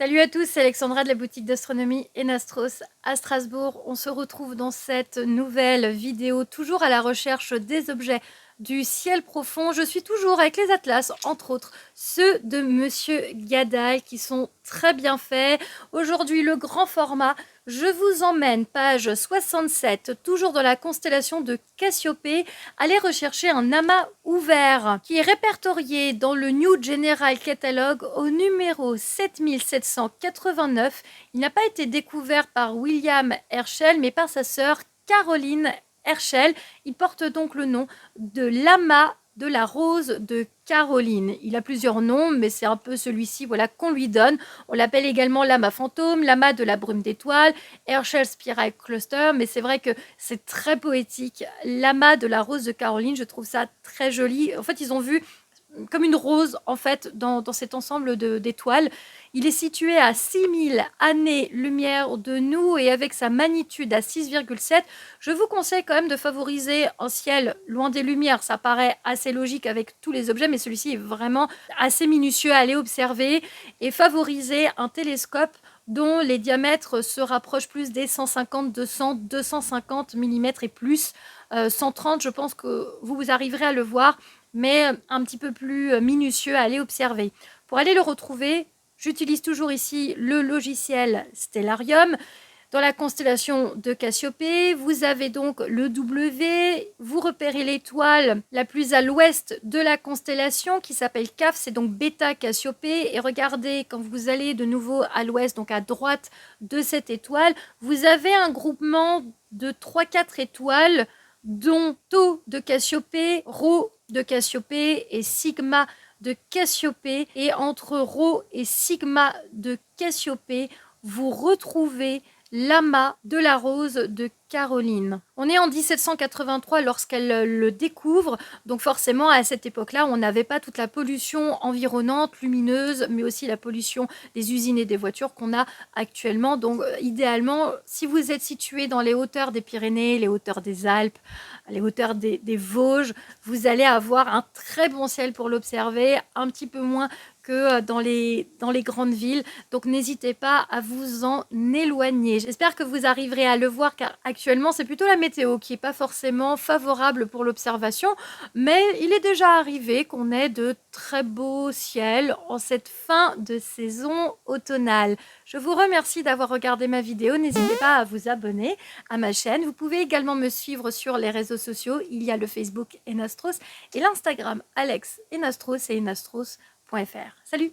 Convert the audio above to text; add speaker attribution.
Speaker 1: Salut à tous, c'est Alexandra de la boutique d'astronomie Enastros à Strasbourg. On se retrouve dans cette nouvelle vidéo, toujours à la recherche des objets du ciel profond. Je suis toujours avec les atlas, entre autres ceux de Monsieur Gadal qui sont très bien faits. Aujourd'hui, le grand format. Je vous emmène, page 67, toujours dans la constellation de Cassiopée, aller rechercher un amas ouvert qui est répertorié dans le New General Catalogue au numéro 7789. Il n'a pas été découvert par William Herschel, mais par sa sœur Caroline Herschel. Il porte donc le nom de l'amas de la rose de Caroline. Il a plusieurs noms, mais c'est un peu celui-ci qu'on lui donne. On l'appelle également l'amas fantôme, l'amas de la brume d'étoiles, Herschel Spiral Cluster, mais c'est vrai que c'est très poétique. L'amas de la rose de Caroline, je trouve ça très joli. En fait, ils ont vu comme une rose en fait dans cet ensemble d'étoiles. Il est situé à 6000 années-lumière de nous et avec sa magnitude à 6,7. Je vous conseille quand même de favoriser un ciel loin des lumières. Ça paraît assez logique avec tous les objets, mais celui-ci est vraiment assez minutieux à aller observer et favoriser un télescope dont les diamètres se rapprochent plus des 150, 200, 250 mm et plus. 130, je pense que vous arriverez à le voir, mais un petit peu plus minutieux à aller observer. Pour aller le retrouver, j'utilise toujours ici le logiciel Stellarium. Dans la constellation de Cassiopée, vous avez donc le W, vous repérez l'étoile la plus à l'ouest de la constellation qui s'appelle CAF, c'est donc Bêta Cassiopée. Et regardez, quand vous allez de nouveau à l'ouest, donc à droite de cette étoile, vous avez un groupement de 3-4 étoiles, dont Tau de Cassiopée, Rho de Cassiopée et Sigma de Cassiopée. Et entre Rho et Sigma de Cassiopée, vous retrouvez l'amas de la rose de Caroline. On est en 1783 lorsqu'elle le découvre, donc forcément à cette époque-là, on n'avait pas toute la pollution environnante, lumineuse, mais aussi la pollution des usines et des voitures qu'on a actuellement. Donc idéalement, si vous êtes situé dans les hauteurs des Pyrénées, les hauteurs des Alpes, les hauteurs des Vosges, vous allez avoir un très bon ciel pour l'observer, un petit peu moins que dans les grandes villes. Donc n'hésitez pas à vous en éloigner. J'espère que vous arriverez à le voir car actuellement c'est plutôt la météo qui n'est pas forcément favorable pour l'observation. Mais il est déjà arrivé qu'on ait de très beaux ciels en cette fin de saison automnale. Je vous remercie d'avoir regardé ma vidéo. N'hésitez pas à vous abonner à ma chaîne. Vous pouvez également me suivre sur les réseaux sociaux. Il y a le Facebook Enastros et l'Instagram Alex Enastros et Enastros.fr. Salut!